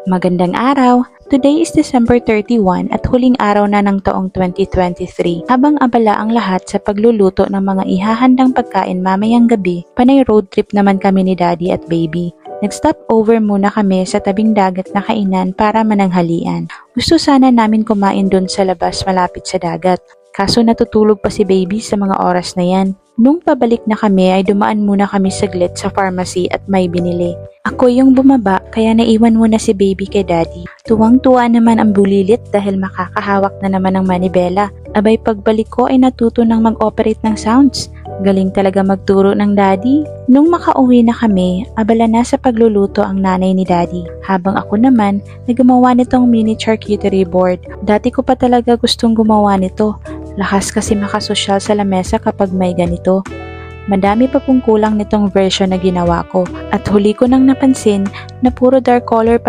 Magandang araw! Today is December 31 at huling araw na ng taong 2023. Habang abala ang lahat sa pagluluto ng mga ihahandang pagkain mamayang gabi, panay road trip naman kami ni Daddy at Baby. Nag-stop over muna kami sa tabing dagat na kainan para mananghalian. Gusto sana namin kumain doon sa labas malapit sa dagat. Kaso natutulog pa si Baby sa mga oras na yan. Nung pabalik na kami ay dumaan muna kami saglit sa pharmacy at may binili. Ako yung bumaba kaya naiwan muna si Baby kay Daddy. Tuwang-tuwa naman ang bulilit dahil makakahawak na naman ng manibela. Abay pagbalik ko ay natuto ng mag-operate ng sounds. Galing talaga magturo ng Daddy. Nung makauwi na kami, abala na sa pagluluto ang nanay ni Daddy. Habang ako naman, naggumawa nitong mini charcuterie board. Dati ko pa talaga gustong gumawa nito. Lakas kasi makasosyal sa lamesa kapag may ganito. Madami pa pong kulang nitong version na ginawa ko at huli ko nang napansin na puro dark color pala